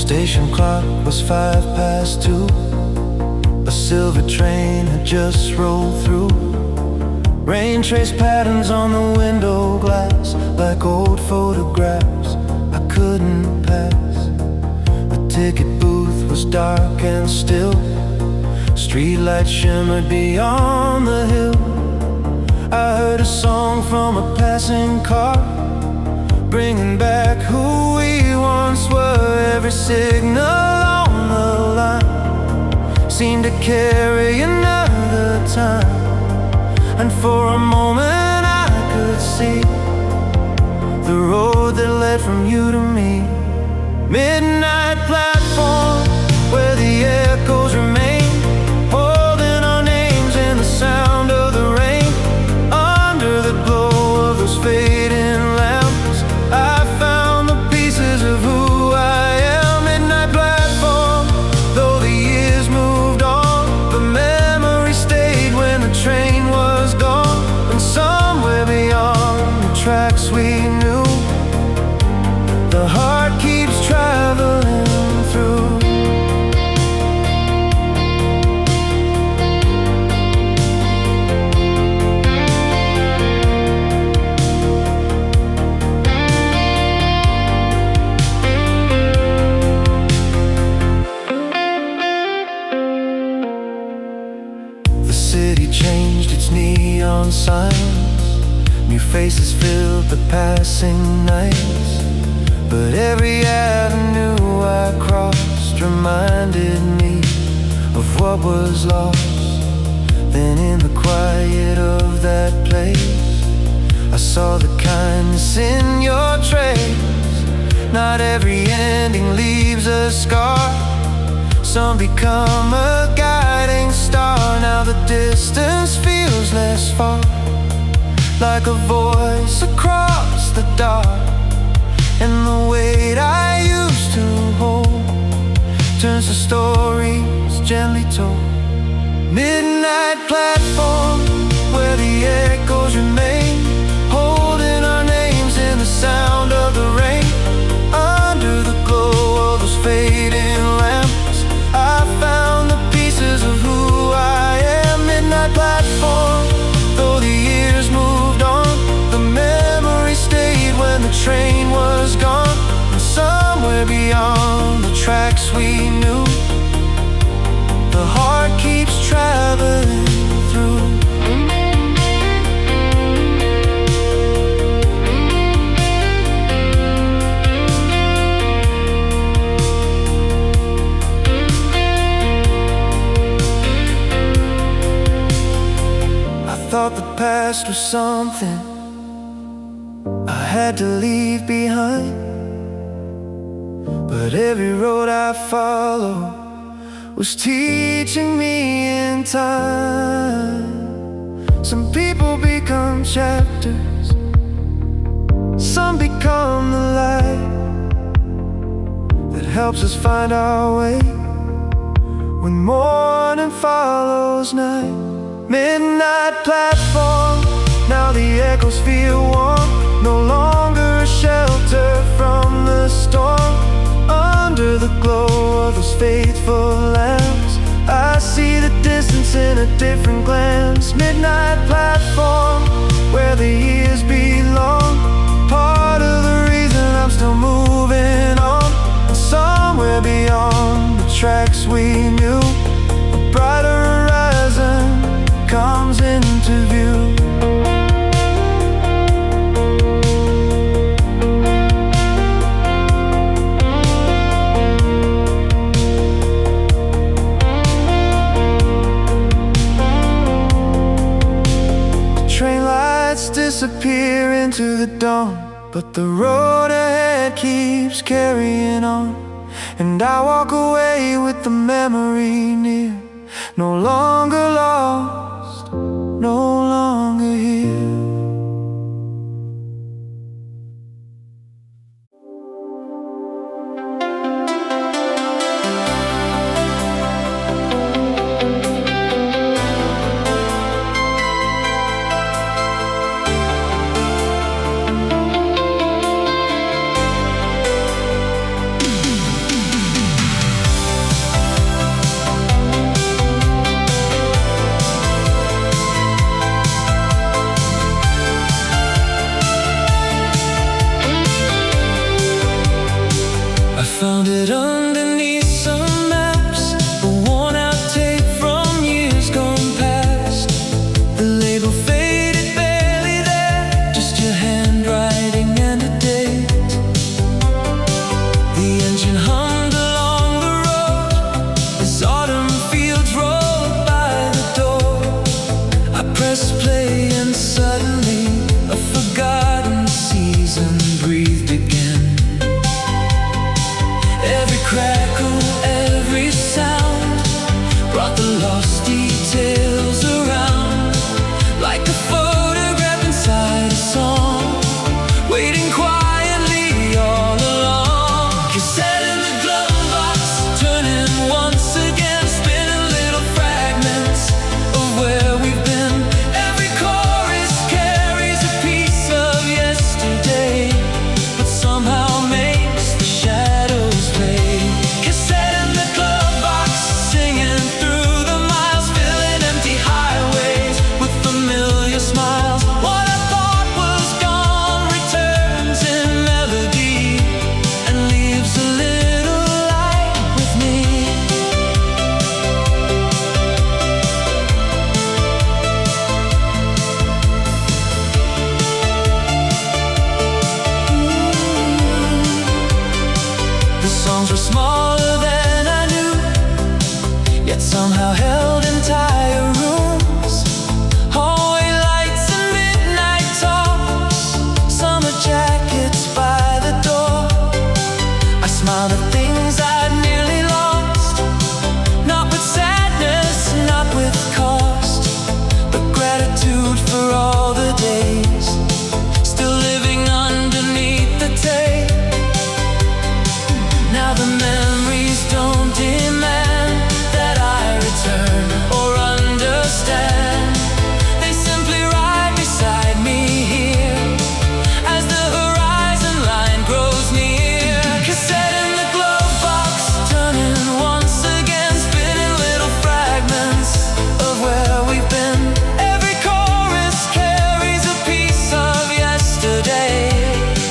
station clock was 2:05. A silver train had just rolled through. Rain traced patterns on the window glass, like old photographs I couldn't pass. The ticket booth was dark and still. Streetlights shimmered beyond the hill. I heard a song from a passing car, bringing back who we once were. Every signal on the line seemed to carry another time, and for a moment I could see the road that led from you to me. Midnight platform where the echoes remain, holding our names in the sound of the rain. Under the glow of those fading lamps, I found the pieces of who I am. Midnight platform, though the years moved on, the memory stayed when the train was gone. And somewhere beyond the tracks we knew, the heart keeps traveling through. The city changed its neon signs, new faces filled the passing nights. But every avenue I crossed reminded me of what was lost. Then in the quiet of that place, I saw the kindness in your trace. Not every ending leaves a scar. Some become a guiding star. Now the distance feels less far, like a voice across the dark. And the weight I used to hold turns to stories gently told. Midnight platform where the echoes remain, holding our names in the sound of the rain. Under the glow of those fading lamps, I found the pieces of who I am. Midnight platform, though the years moved on, the memory stayed when the train was gone. And somewhere beyond the tracks we knew, the heart keeps traveling through. I thought the past was something I had to leave behind, but every road I followed was teaching me in time. Some people become chapters, some become the light that helps us find our way when morning follows night. Midnight platform, now the echoes feel warm, no longer a shelter from the storm. Under the glow of those faithful lamps, I see the distance in a different glance. Midnight platform, where the years belong, part of the reason I'm still moving on. And somewhere beyond the tracks we knew, a brighter horizon comes into view. Disappear into the dawn, but the road ahead keeps carrying on. And I walk away with the memory near, no longer lost, no longer here. Found it underneath some maps, a worn out tape from years gone past. The label faded, barely there, just your handwriting and a date. The engine hummed along the road as autumn fields rolled by the door. I pressed play and suddenly a forgotten season breathed again. Every crackle, every sound brought the lost details around, like a photograph inside a song, waiting quietly all along. Cassette in the glove box, turning once again, spinning little fragments of where we've been. Every chorus carries a piece of yesterday, but somehow makes the shadows fade. Cassette in the glove box, singing through the miles, filling empty highways with familiar smiles. What I thought was gone returns in melody and leaves a little light with me. The songs were smaller than I knew, yet somehow held entire rooms. Hallway lights and midnight talks, summer jackets by the door. I smiled at things I'd nearly lost, not with sadness, not with cost, but gratitude for all the days still living underneath the tape. Now the memories don't demand that I return or understand. They simply ride beside me here as the horizon line grows near. Cassette in the glove box, turning once again, spinning little fragments of where we've been. Every chorus carries a piece of yesterday,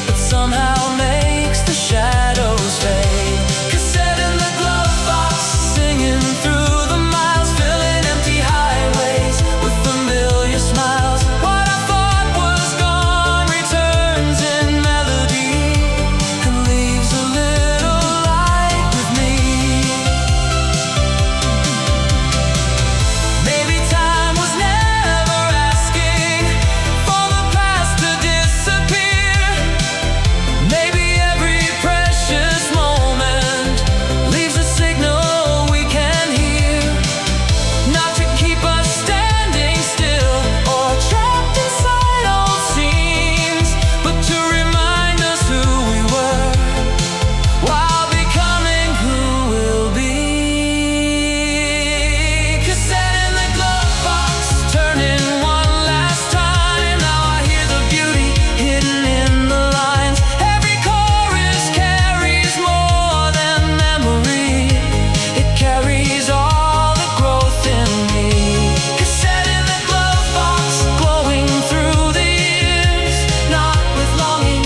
but somehow makes the shadows fade. Cassette in the glove box, singing through the miles, filling empty highways with familiar smiles. What I thought was gone returns in melody and leaves a little light with me. Maybe time was never asking for the past to disappear. Maybe every precious moment leaves a signal we can hear, not to keep us standing still or trapped inside old scenes, but to remind us who we were while becoming who we'll be. Cassette in the glove box, turning one last time. Now I hear the beauty hidden in the lines. Every chorus carries more than memory, it carries all the growth in me. Cassette in the glove box, glowing through the years, not with longing,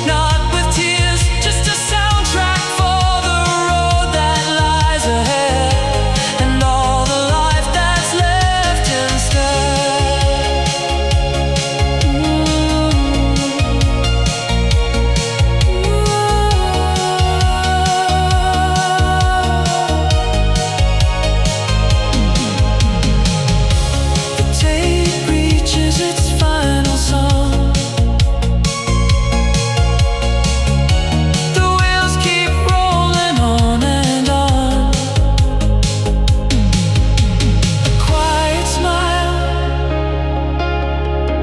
not with tears, just a soundtrack for the road that lies ahead and all the life that's left instead. The tape reaches its final song. The wheels keep rolling on and on. A quiet smile,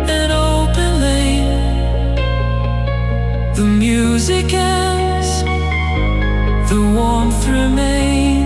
an open lane. The music ends, the warmth remains.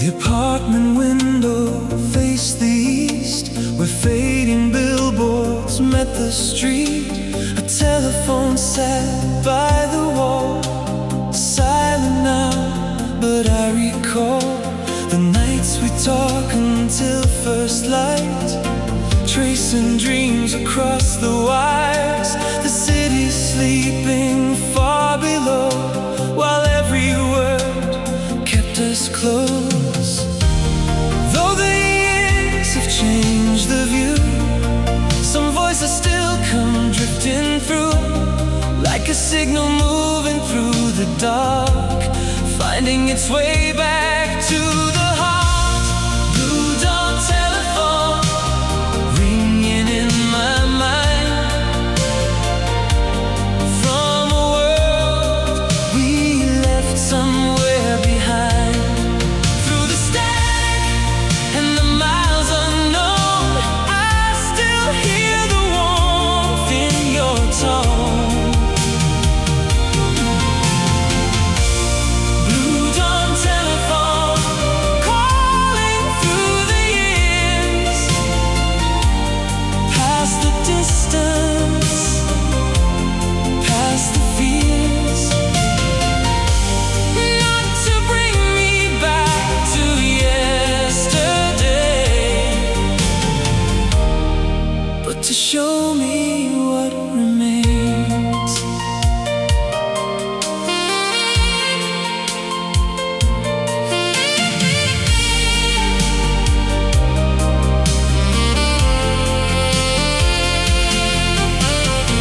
The apartment window faced the east, where fading billboards met the street. A telephone sat by the wall, silent now, but I recall the nights we talk until first light, tracing dreams across the wires. The city's sleeping far below, while every word kept us close. Though the years have changed the view, some voices still come drifting through, like a signal moving through the dark, finding its way back to the heart. Blue dawn telephone ringing in my mind, from a world we left somewhere behind. Through the static and the miles unknown, I still hear the warmth in your tone. To show me what remains.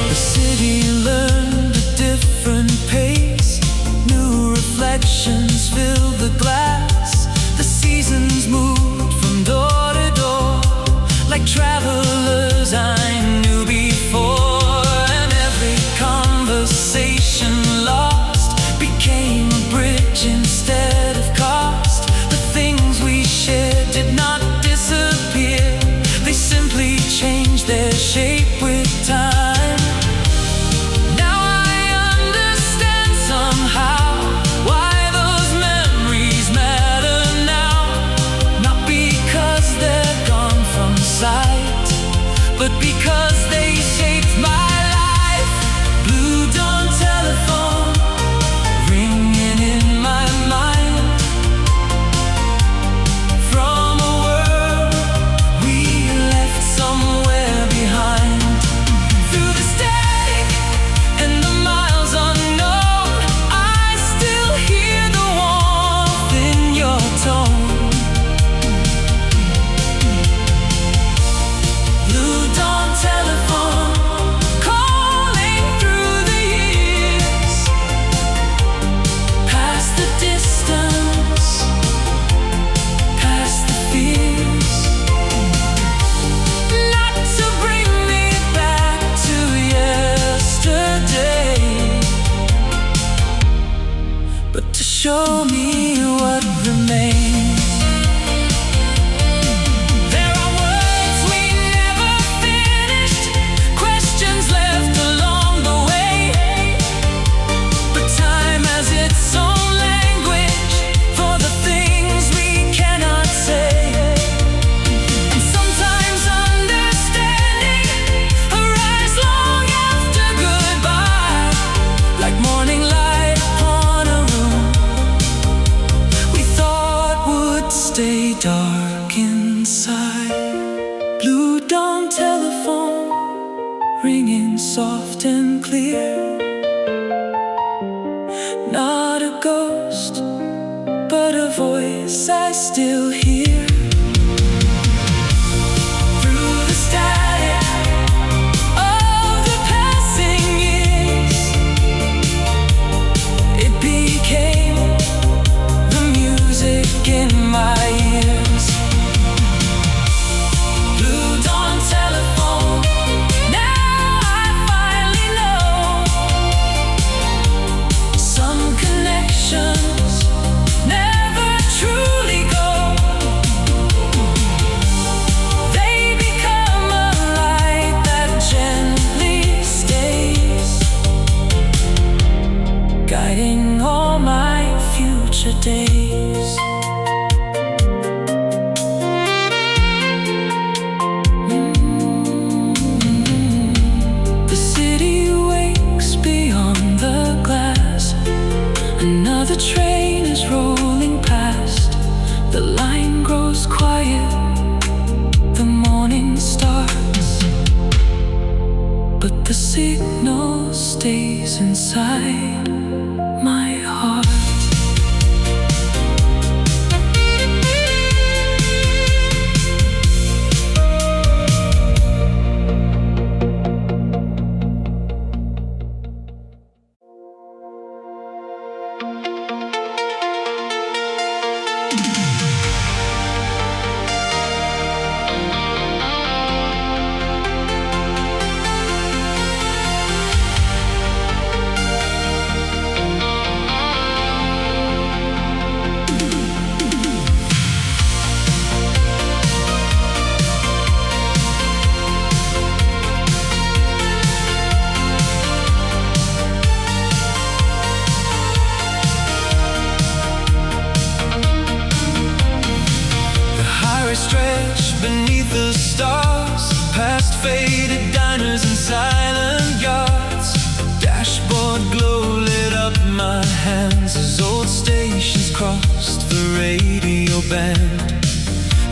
The city learned a different pace, new reflections filled the glass. The seasons moved from door to door, like travelers I knew before, and every conversation lost became a bridge instead of cost. The things we shared did not disappear, they simply changed their shape with time. Now I understand somehow why those memories matter now, not because they're gone from sight, but because they shaped my life. Blue dawn telephone ringing in my mind, from a world we left somewhere behind. Through the static and the miles unknown, I still hear the warmth in your tone. Blue dawn telephone calling through the years, past the distance, past the fears, not to bring me back to yesterday, but to show me what remains. There are words we never finished, questions left along the way, but time has its own language for the things we cannot say. And sometimes understanding arrives long after goodbye, like morning light upon a room we thought would stay dark inside. Blue dawn telephone ringing soft and clear, not a ghost, but a voice I still hear. Through the static of the passing years, it became the music in my ears. Blue dawn telephone, now I finally know some connections never truly go. guiding all my future days. train is rolling past, the line grows quiet, the morning starts, but the signal stays inside my heart. Stretched beneath the stars, past faded diners and silent yards. Dashboard glow lit up my hands as old stations crossed the radio band.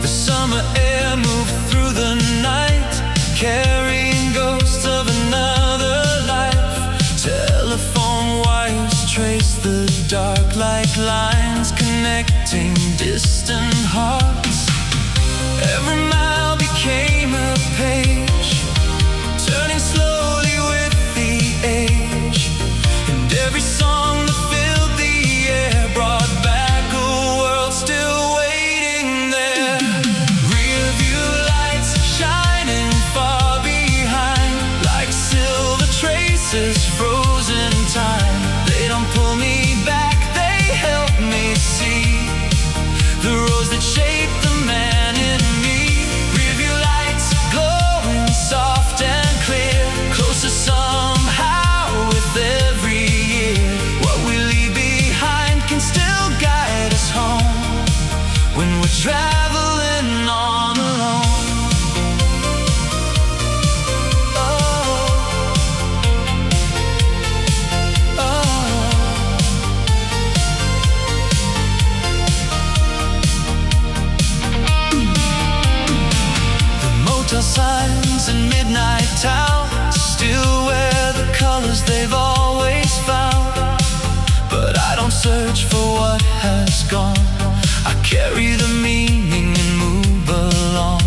The summer air moved through the night, carrying ghosts of another life. Telephone wires trace the dark like lines connecting distant hearts. Every mile became a page, turning slowly with the age. And every song that filled the air brought back a world still waiting there. Rearview lights shining far behind, like silver traces frozen in time. They don't pull me back, they help me see the roads that shape the man in me. Rearview lights glowing soft and clear, closer somehow with every year. What we leave behind can still guide us home when we're traveling on alone. Signs in midnight town still wear the colors they've always found, but I don't search for what has gone. I carry the meaning and move along.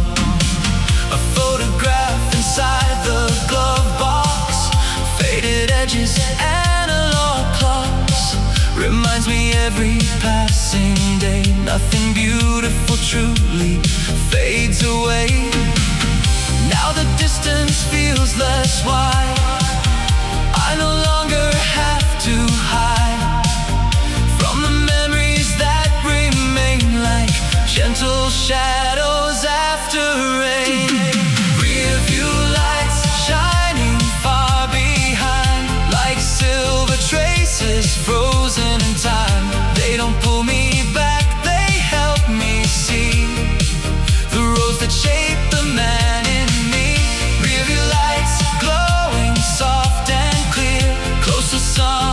A photograph inside the glove box, faded edges, analog clocks, reminds me every passing day nothing beautiful truly fades away. Now the distance feels less wide, I no longer have to hide from the memories that remain like gentle shadows after rain. Rearview lights shining far behind, like silver traces frozen in time. They don't pull me back, they help me see the roads that shape the man in me. Rearview lights glowing soft and clear, closer some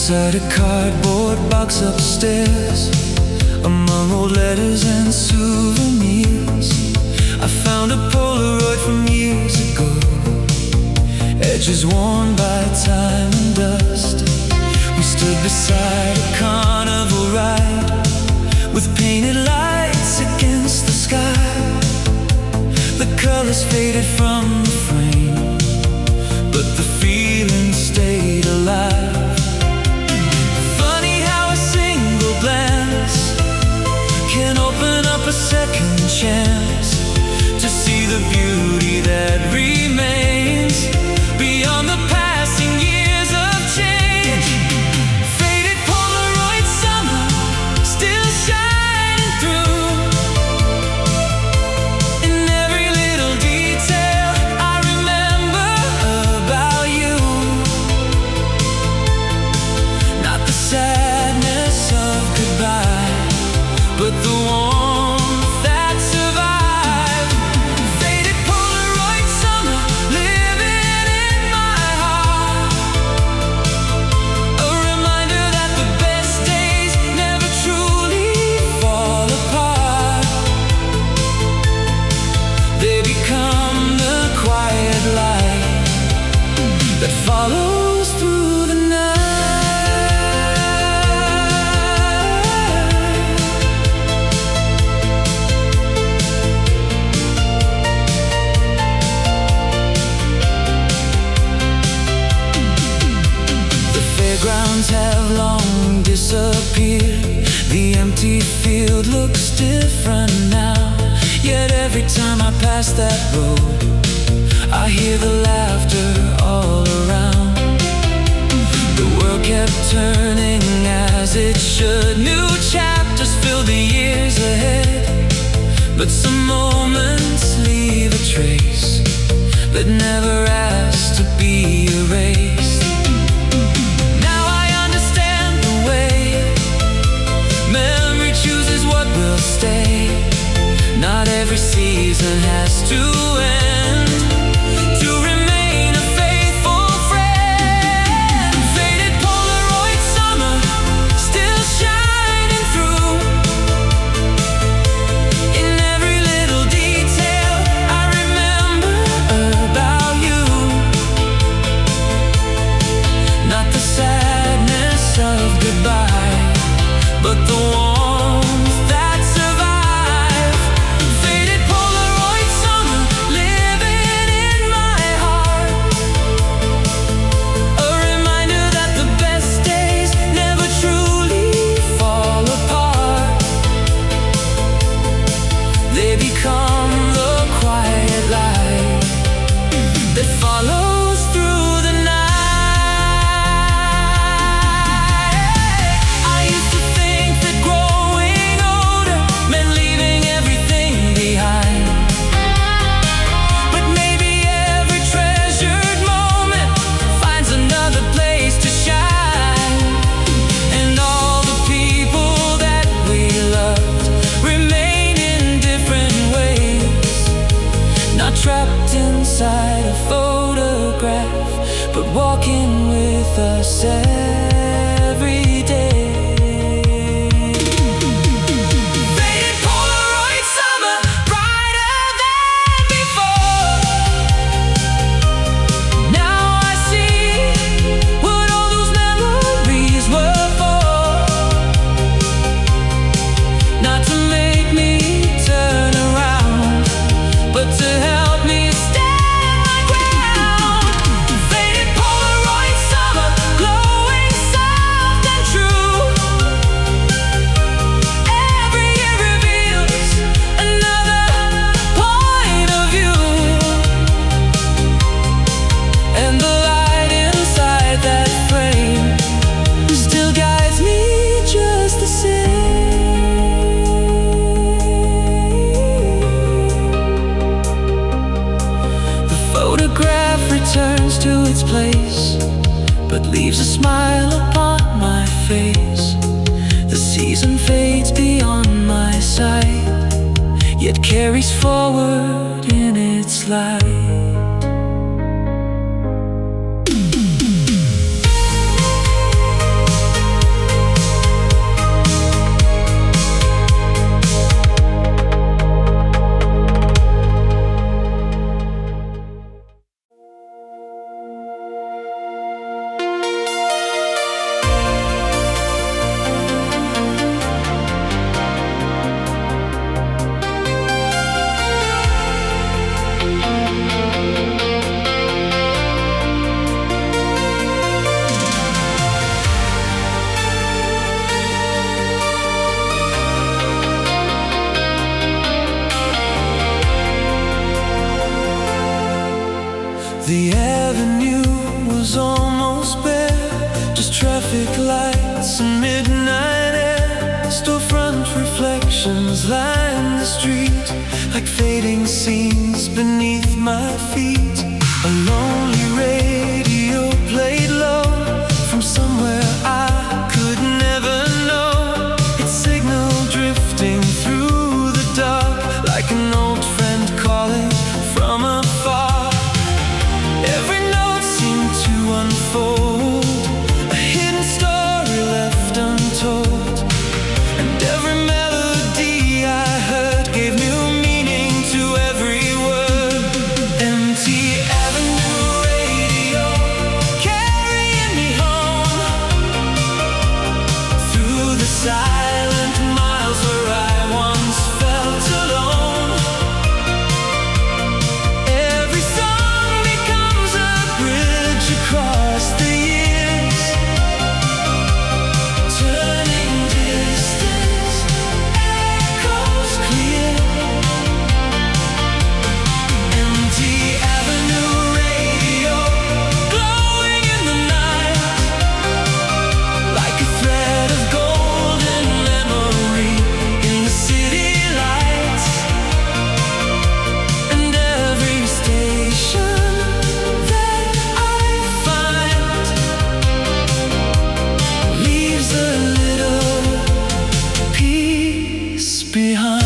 Inside a cardboard box upstairs, among old letters and souvenirs, I found a Polaroid from years ago, edges worn by time and dust. We stood beside a carnival ride, with painted lights against the sky. The colors faded from the frame, but the feeling stayed alive. Funny how a single glance can open up a second chance to see the beauty that remains beyond the passing years of change. Faded Polaroid summer, still shining through. In every little detail I remember about you. Not the sadness of goodbye, but the warmth that survived. Faded Polaroid summer, living in my heart. A reminder that the best days never truly fall apart. They become the quiet light that follows through the night. Grounds have long disappeared. The empty field looks different now. Yet every time I pass that road, I hear the laughter all around. The world kept turning as it should. New chapters fill the years ahead, but some moments leave a trace that never asked to be erased. Stay. Not every season has to end to remain a faithful friend. Faded Polaroid summer, still shining through. In every little detail I remember about you. Not the sadness of goodbye, but the warmth that follows through the night. I used to think that growing older meant leaving everything behind, but maybe every treasured moment finds another place to shine. And all the people that we loved remain in different ways, not trapped inside a photograph, but walking with us every day. Faded Polaroid summer, brighter than before. Now I see what all those memories were for. Not to make me turn around, but to help me stand my ground. Faded Polaroid summer, glowing soft and true. Every year reveals another point of view, and the light inside that frame still guides me just the same. The photograph returns to its place, but leaves a smile upon my face. The season fades beyond my sight, yet carries forward in its light. traffic lights and midnight air. Storefront reflections line the street like fading scenes beneath my feet. A lonely radio played low from somewhere I could never know. Its signal drifting through the dark like an old friend calling from afar. Every note seemed to unfold, a hidden story left untold. And every melody I heard gave new meaning to every word. Empty avenue radio, carrying me home through the silent miles where I once felt alone. Every song becomes a bridge across the years, turning distance, echoes clear. Empty avenue radio, glowing in the night like a thread of golden memory in the city lights. And every station that I find leaves a little piece behind.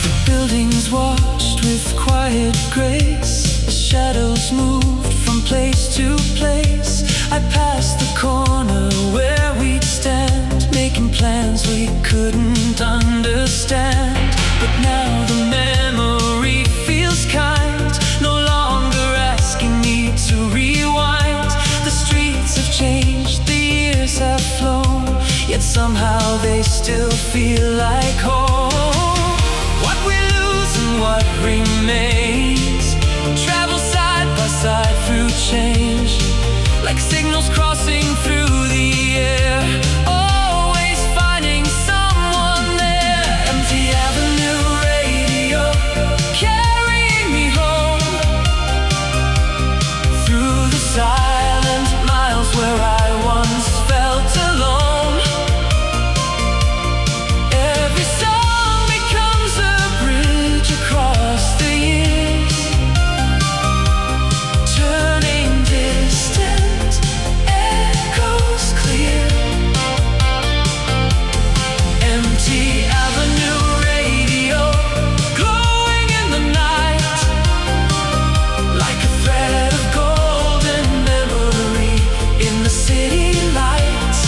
The buildings watched with quiet grace, the shadows moved from place to place. I passed the corner where we'd stand, making plans we couldn't understand. But now the memory feels kind, no longer asking me to rewind. The streets have changed, the years have flown, yet somehow they still feel like home. What we lose and what remains travel side by side through change, like signals crossing through the air, always finding someone there. Empty avenue radio, carrying me home through the silent miles where I once felt alone. Every song becomes a bridge across the years, turning distant, echoes clear. Empty avenue radio, glowing in the night like a thread of golden memory in the city lights.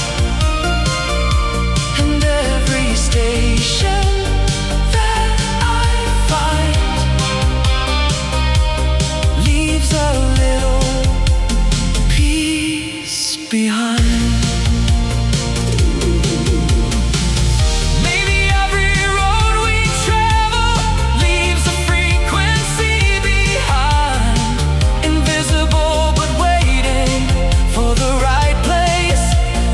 And every station that I find leaves a little piece behind. Maybe every road we travel leaves a frequency behind, invisible but waiting for the right place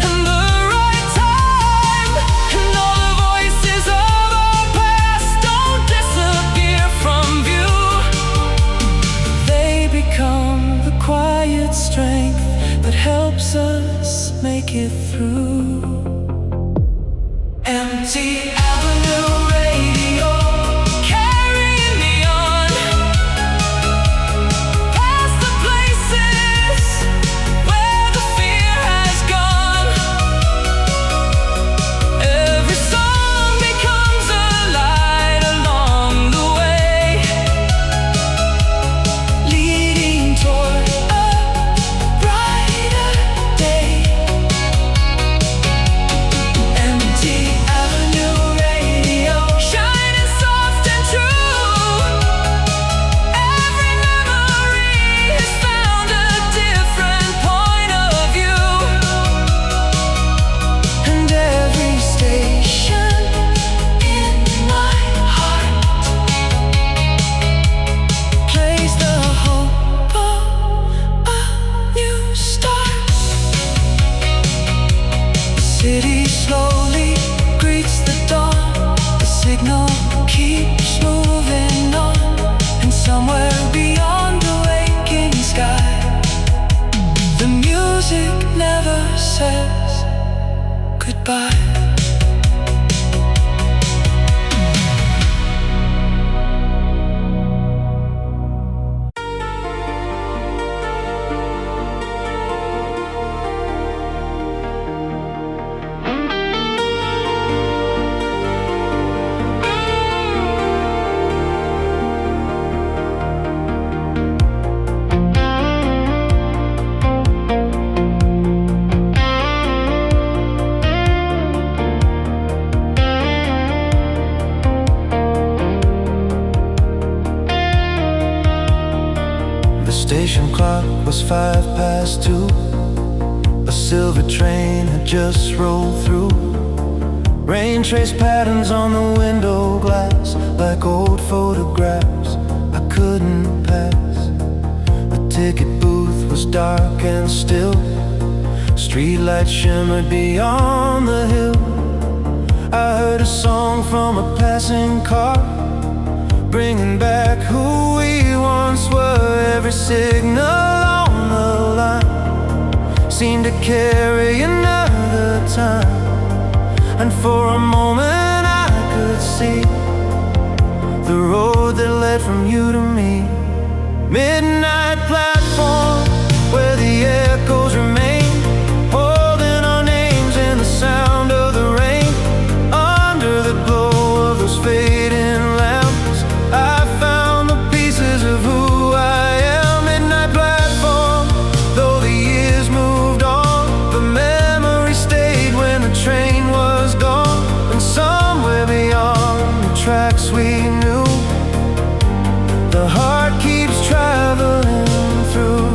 and the right time. And all the voices of our past don't disappear from view, they become the quiet strength that helps us make it through. Empty avenue radio, carrying me on past the places where the fear has gone. Every song becomes a light along the way, leading toward a brighter day. Empty avenue slowly greets the dawn. The signal keeps moving on, and somewhere beyond the waking sky, the music never says goodbye. Station clock was 2:05. A silver train had just rolled through. Rain traced patterns on the window glass, like old photographs I couldn't pass. The ticket booth was dark and still. Streetlights shimmered beyond the hill. I heard a song from a passing car, bringing back who we once were. Every signal on the line seemed to carry another time, and for a moment I could see the road that led from you to me. Midnight platform where the echoes remain, holding our names in the sound of the rain. Under the glow of those fading lamps, I found the pieces of who I am. Midnight platform, though the years moved on, the memory stayed when the train was gone. And somewhere beyond the tracks we knew, the heart keeps traveling through.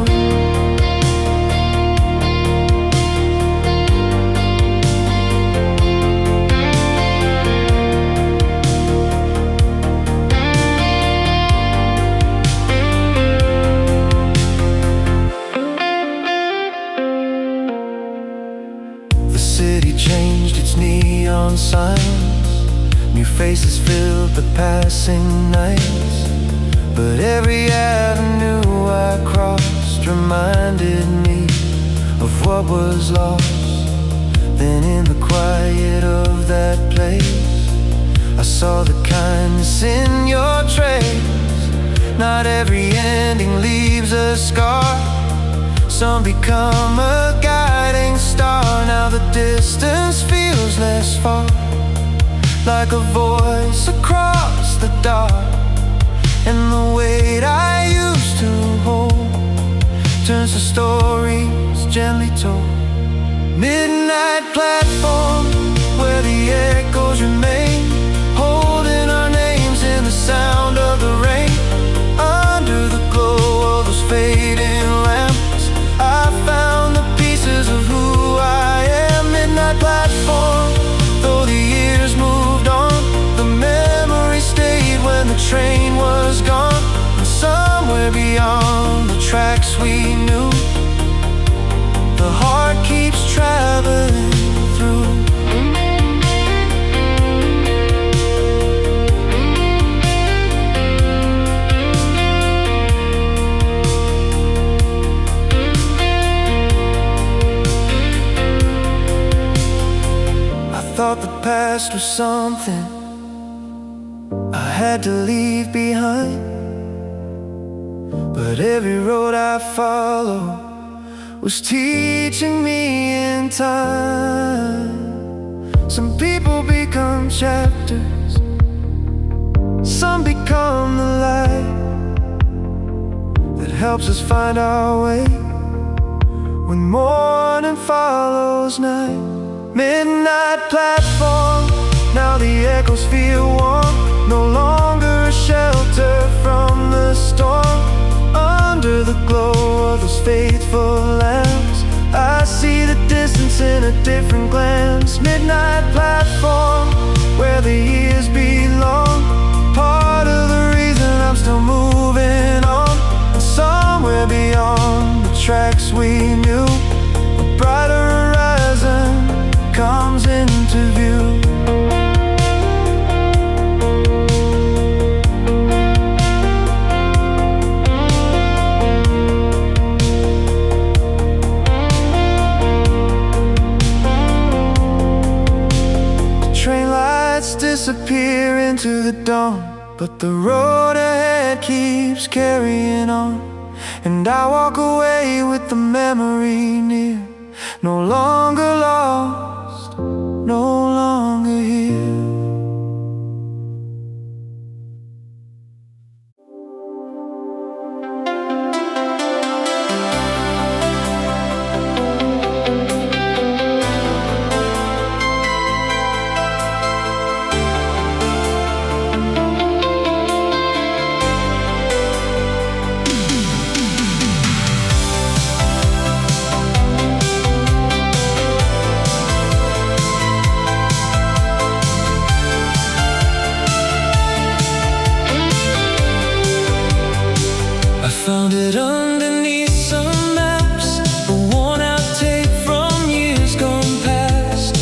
The city changed its neon signs, new faces filled the passing nights. But every avenue I crossed reminded me of what was lost. Then in the quiet of that place, I saw the kindness in your trace. Not every ending leaves a scar. Some become a guiding star. Now the distance feels less far, like a voice across the dark. And the weight I used to hold turns to stories gently told. Midnight platform where the echoes remain, holding our names in the sound of the rain. Under the glow of those fading lamps, I found the pieces of who I am. Midnight platform, though the years moved on, the memory stayed when the train was gone. And somewhere beyond the tracks we knew, the heart keeps traveling through. I thought the past was something I had to leave behind, but every road I follow was teaching me in time. Some people become chapters, some become the light that helps us find our way when morning follows night. Midnight platform, now the echoes feel warm, no longer a shelter from the storm. Under the glow of those faithful lamps, I see the distance in a different glance. Midnight platform, where the years belong, part of the reason I'm still moving on. And somewhere beyond the tracks we knew, a brighter horizon comes in into view. Train lights disappear into the dawn, but the road ahead keeps carrying on. And I walk away with the memory near, no longer lost, no longer here. Found it underneath some maps, a worn-out tape from years gone past.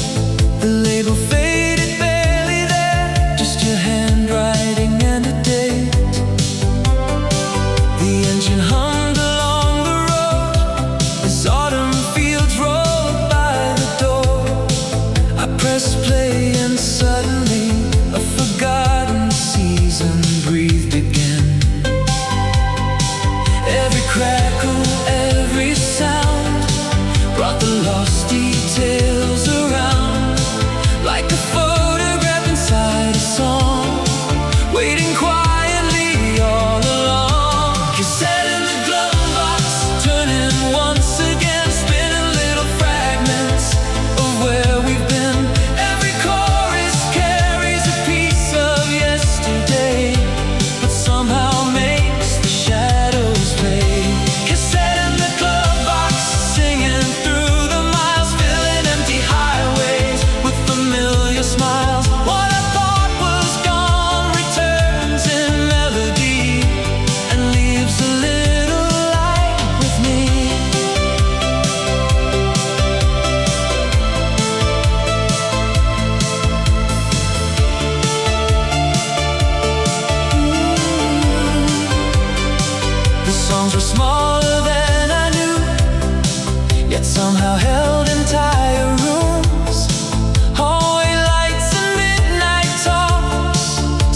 The label faded, barely there, just your handwriting and a date. The engine hummed along the road as autumn fields rolled by the door. I pressed play and suddenly a forgotten season breathed again. Every crackle, every sound brought the lost details around, like a photograph inside a song, waiting quietly all along. Cassette in the glove box, turning once again, spinning little fragments of where we've been. Every chorus carries a piece of yesterday, but somehow makes the shadows fade. Cassette in the glove box, singing through the miles, filling empty highways with familiar smiles. What I thought was gone returns in melody and leaves a little light with me. The songs were smaller than I knew, yet somehow held entire rooms. Hallway lights and midnight talks,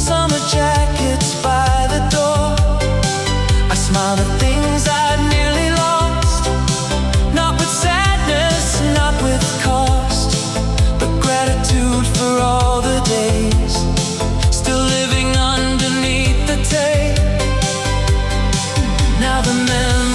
summer jackets by the door. I smiled at things I'd nearly lost, not with sadness, not with cost, but gratitude for all the days still living underneath the tape. Now the memory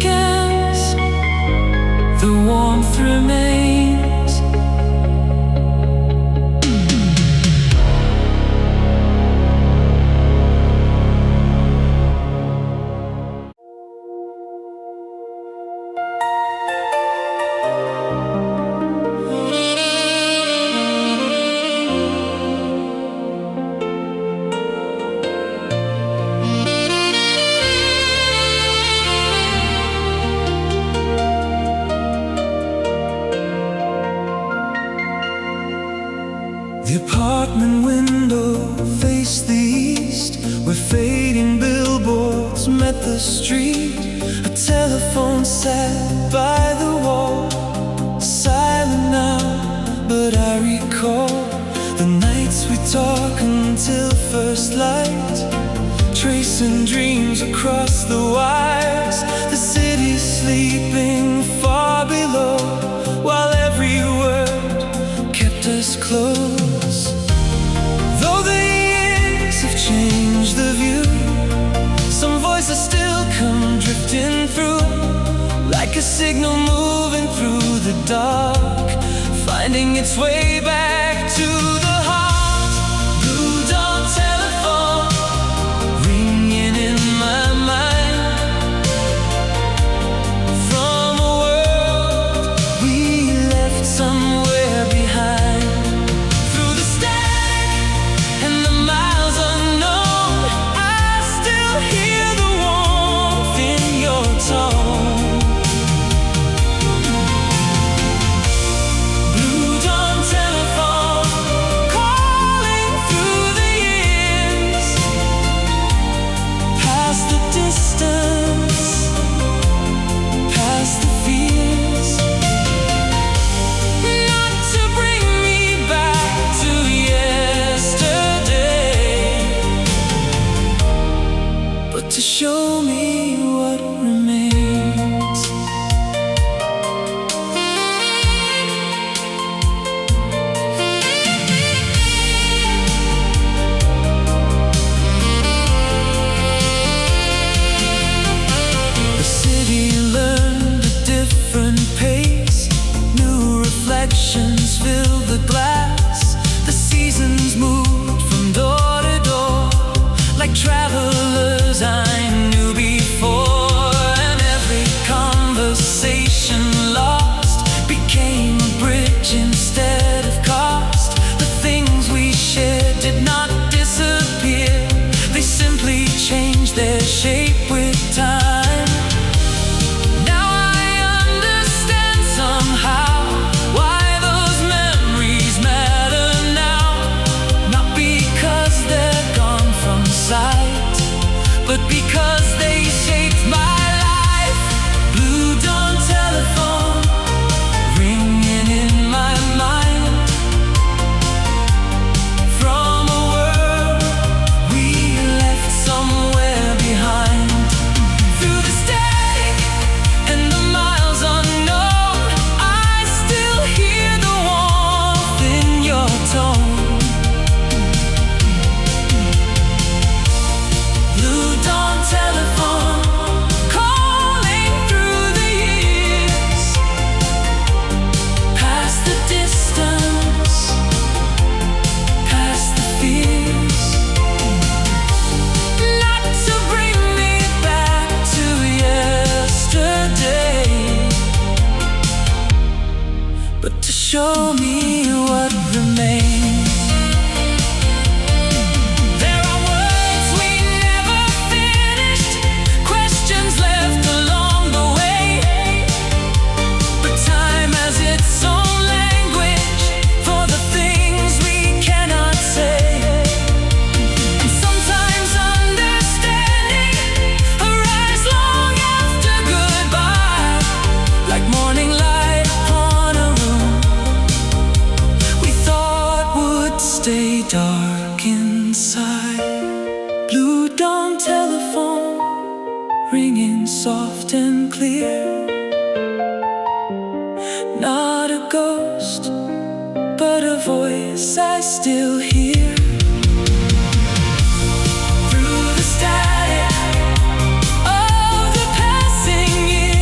weekends, the warmth remains. The apartment window faced the east, where fading billboards met the street. A telephone sat by the wall, silent now, but I recall the nights we talk until first light, tracing dreams across the wires. The city's sleeping far below, while every word kept us close. Though the years have changed the view, some voices still come drifting through, like a signal moving through the dark, finding its way back to the heart. Blue dawn telephone ringing in my mind, from a world we left somewhere behind. Through the static and the miles unknown, I still hear the warmth in your tone. Blue dawn telephone calling through the years, past the distance, past the fears. Not to bring me back to yesterday, but to show me what remains. The city learned a different pace, new reflections fill the glass. The seasons moved from door to door, like travelers I knew before. And every conversation lost became a bridge instead of cost. The things we shared did not disappear, they simply changed their shape with time. Now I understand somehow why those memories matter now. Not because they're gone from sight, but because they shaped my life. Blue dawn telephone ringing in my mind, from a world we left somewhere behind. Through the static and the miles unknown, I still hear the warmth in your tone. Blue dawn telephone calling through the years, past the distance, past the fears. Not to bring me back to yesterday, but to show me what remains. There are words we never finished, questions left along the way, but time has its own language for the things we cannot say. And sometimes understanding arrives long after goodbye, like morning light upon a room we thought would stay dark inside. Blue dawn telephone ringing soft and clear, not a ghost, but a voice I still hear. Through the static of the passing years,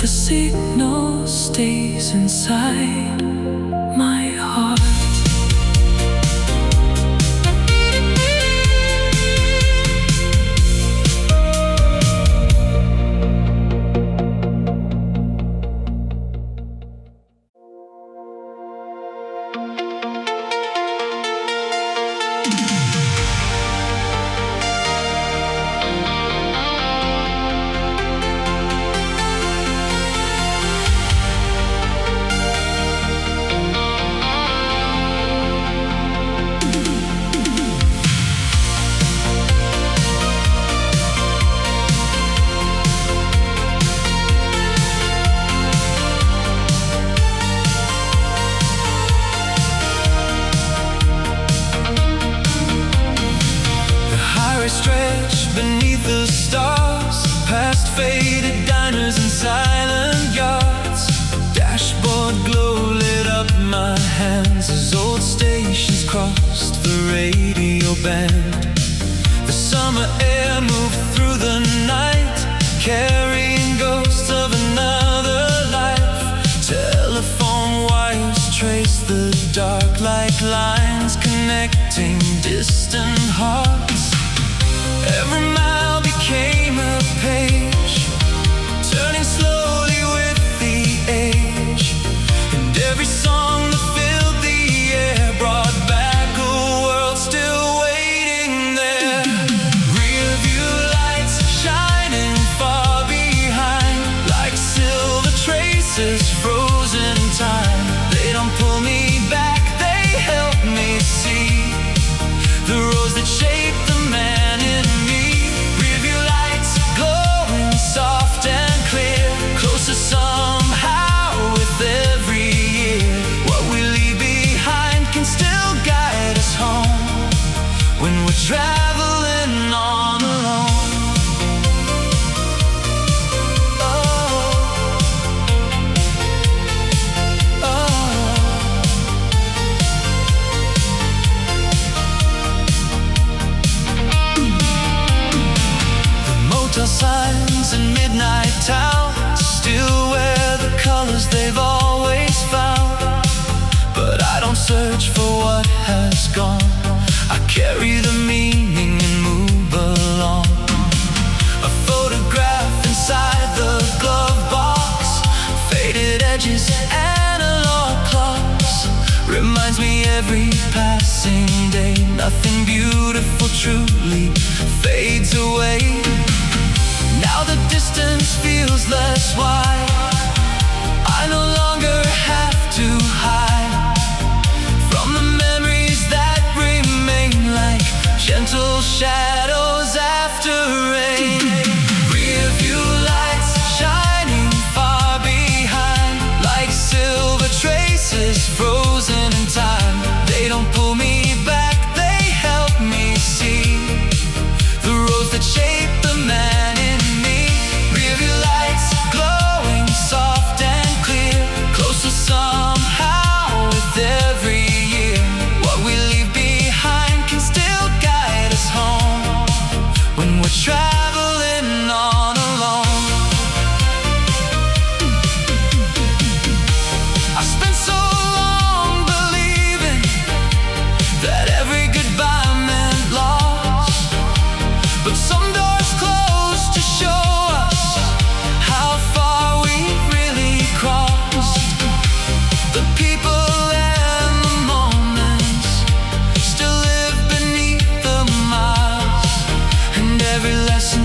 the signal stays inside my heart. Stretch beneath the stars, past faded diners and silent yards. Dashboard glow lit up my hands as old stations crossed the radio band. The summer air moved through the night, carrying ghosts of another life. Telephone wires trace the dark like lines connecting distant hearts. Every mile became a page, turning slowly with the age. And every song that filled the air brought back a world still waiting there. Rearview lights shining far behind, like silver traces frozen in time. They don't pull me back, they help me see the roads that shape the man in me. Rearview lights glowing soft and clear, closer somehow with every year. What we leave behind can still guide us home when we're traveling on alone. Signs in midnight towns still wear the colors they've always found. But I don't search for what has gone, I carry the meaning and move along. A photograph inside the glove box, faded edges, analog clocks, reminds me every passing day nothing beautiful truly fades away. Now the distance feels less wide, I no longer have to hide from the memories that remain like gentle shadows after rain. Rearview lights shining far behind, like silver traces frozen in time. They don't pull me back, they help me see the roads that shape the man in me. Rearview lights glowing soft and clear, closer somehow with every year. What we leave behind can still guide us home when we're traveling on alone. I spent so long believing that every goodbye meant loss, but some doors close to show us how far we've really crossed. The people and the moments still live beneath the miles, and every lesson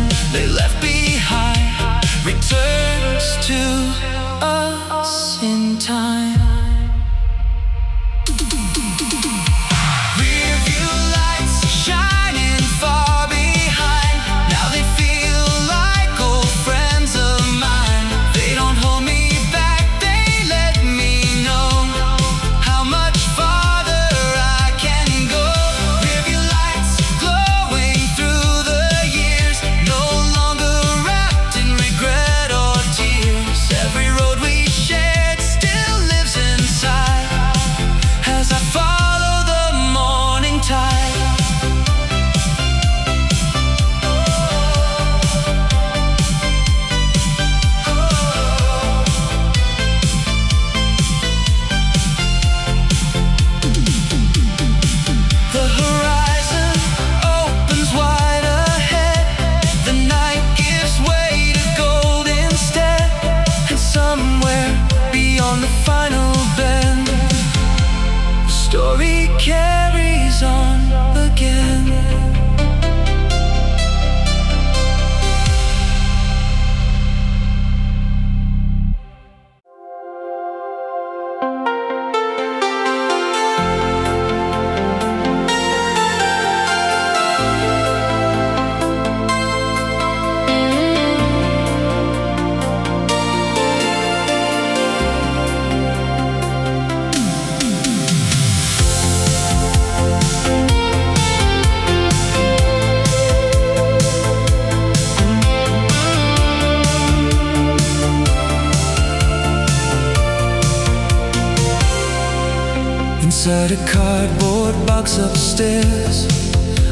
Inside a cardboard box upstairs,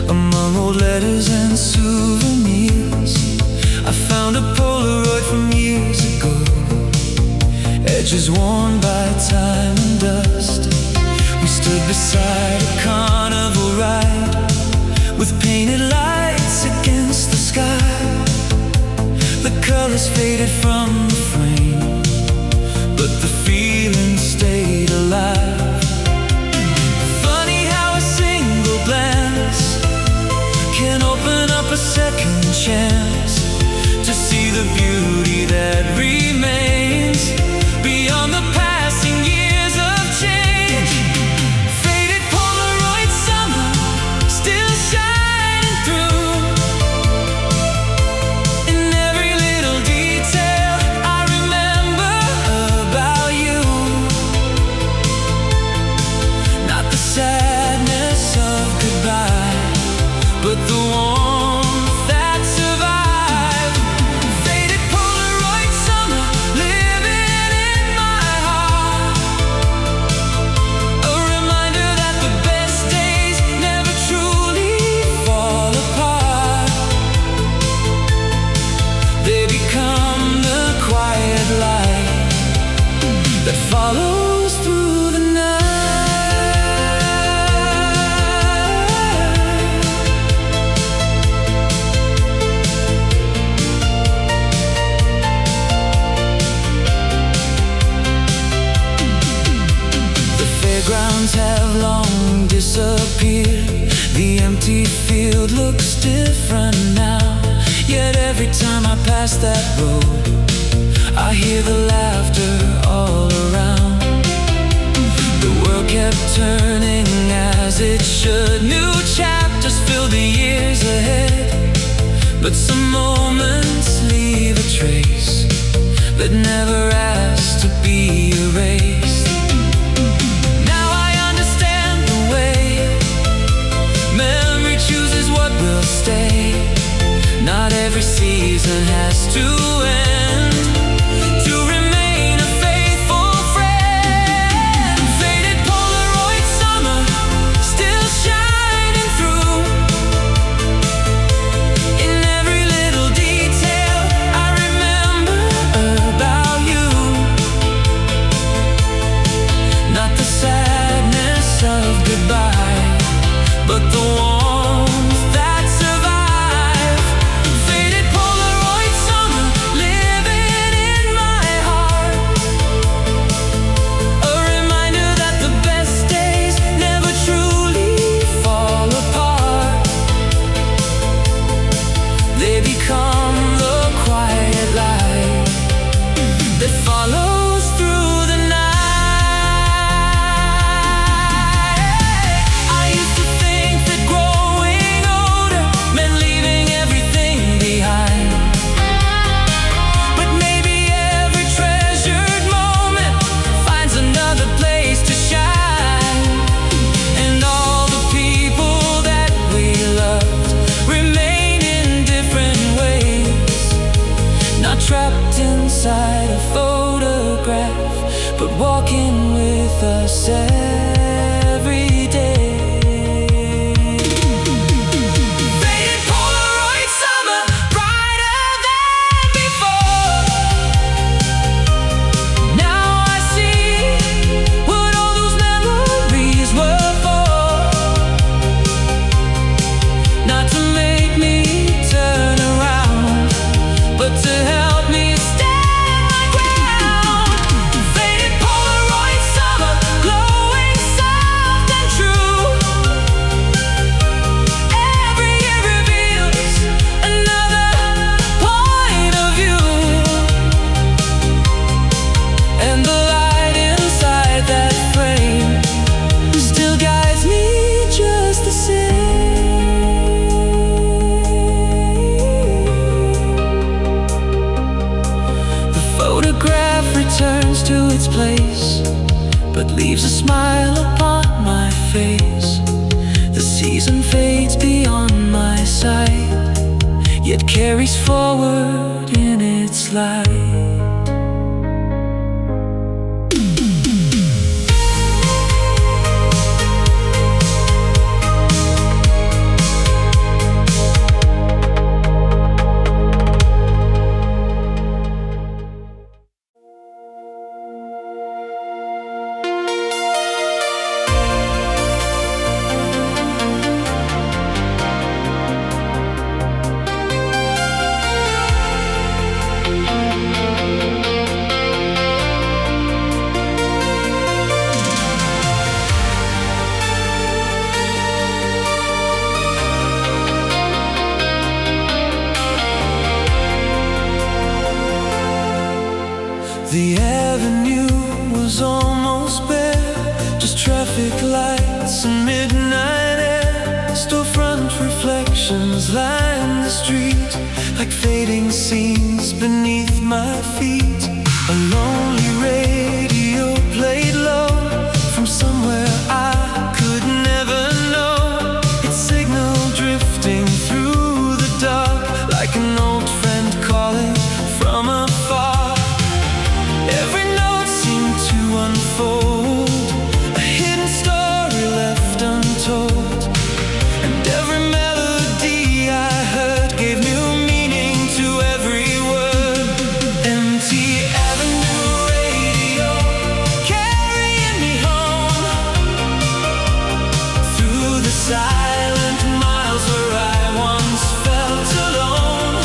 among old letters and souvenirs, I found a Polaroid from years ago, edges worn by time and dust. We stood beside a carnival ride, with painted lights against the sky. The colors faded from the frame, but the feeling stayed alive. Funny how a single glance can open up a second chance to see the beauty that remains beyond the passing years of change. Faded Polaroid summer, still shining through. In every little detail I remember about you. Not the sadness of goodbye, but the warmth that survived. Faded Polaroid summer, living in my heart. A reminder that the best days never truly fall apart. They become the quiet light that follows through the night. Grounds have long disappeared. The empty field looks different now. Yet every time I pass that road, I hear the laughter all around. The world kept turning as it should. New chapters fill the years ahead, but some moments leave a trace that never asked to be erased. Not every season has to end to remain a faithful friend. Faded Polaroid summer, still shining through. In every little detail I remember about you. Not the sadness of goodbye, but the warmth that survived. Faded Polaroid summer, living in my heart. A reminder that the best days never truly fall apart. They become the quiet light that follows through the night. I used to think that growing older meant leaving everything behind, but maybe every treasured moment finds another place to shine. And all the people that we loved remain in different ways, not trapped inside a photograph, but walking with us every day. Faded Polaroid summer, brighter than before. Now I see what all those memories were for. Not to make me turn around, but to help me stand my ground. Faded Polaroid summer, glowing soft and true. Every year reveals another point of view, and the light inside that frame still guides me just the same. The photograph returns to its place, but leaves a smile upon my face. The season fades beyond my sight, yet carries forward in its light. The avenue was almost bare, just traffic lights and midnight air. Storefront reflections lined the street, like fading scenes beneath my feet. A lonely radio played low from somewhere I could never know, its signal drifting through the dark, like an old friend calling from afar. Every note seemed to unfold, a hidden story left untold, and every melody I heard gave new meaning to every word. Empty avenue radio, carrying me home through the silent miles where I once felt alone.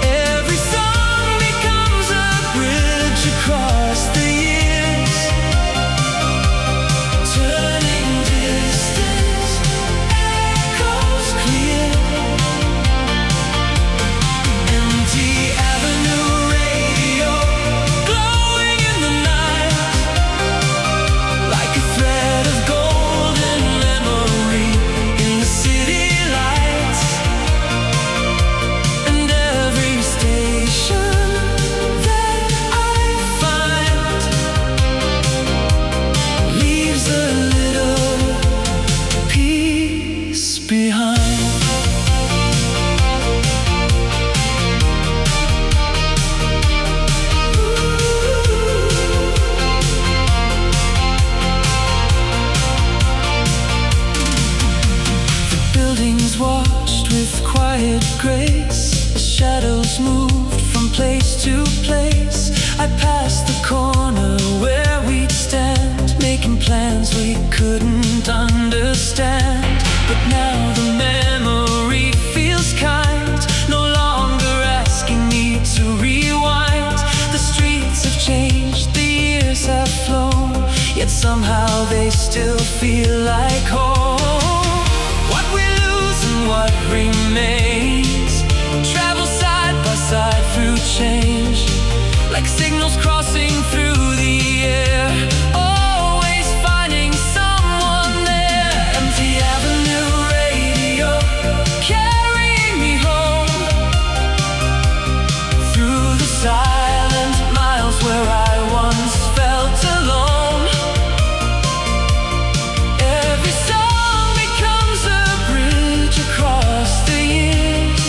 Every song becomes a bridge across the years, turning distance, echoes clear. Empty avenue radio, glowing in the night, like a thread of golden memory in the city lights. And every station that I find leaves a little piece behind. The buildings watched with quiet grace, the shadows moved from place to place. I passed the corner where we'd stand, making plans we couldn't understand. But now the memory feels kind, no longer asking me to rewind. The streets have changed, the years have flown, yet somehow they still feel like home. What we lose and what remains travel side by side through change, like signals crossing through the air, always finding someone there. Empty avenue radio, carrying me home through the silent miles where I once felt alone. Every song becomes a bridge across the years,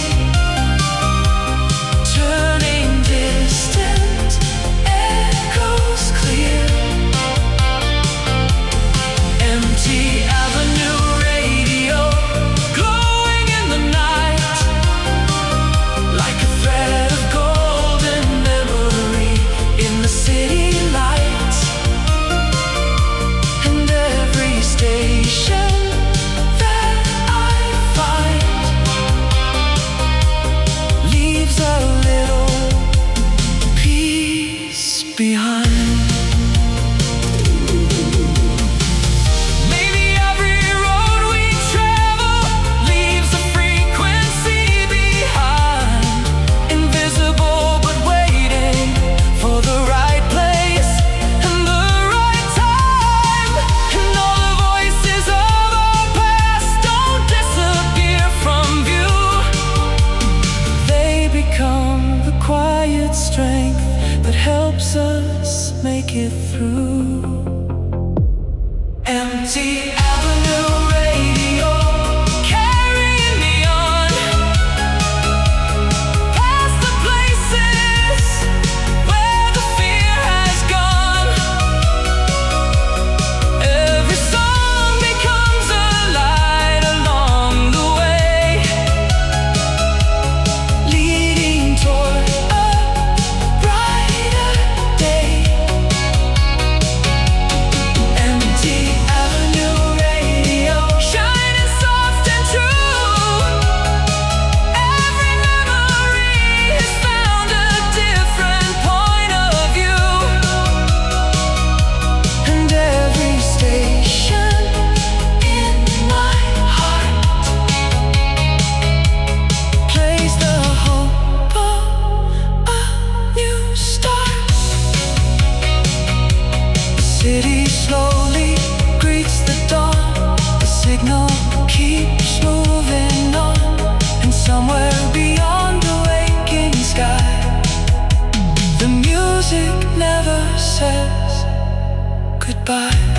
turning distant, echoes clear. Empty avenue radio, glowing in the night, like a thread of golden memory in the city lights. And every station that I find leaves a little piece behind. Maybe every road we travel leaves a frequency behind, invisible but waiting for the right place and the right time. And all the voices of our past don't disappear from view, they become the quiet strength that helps us make it through. Empty avenue radio, carrying me on past the places where the fear has gone. Every song becomes a light along the way, leading toward a brighter day. city slowly greets the dawn. The signal keeps moving on, and somewhere beyond the waking sky, the music never says goodbye.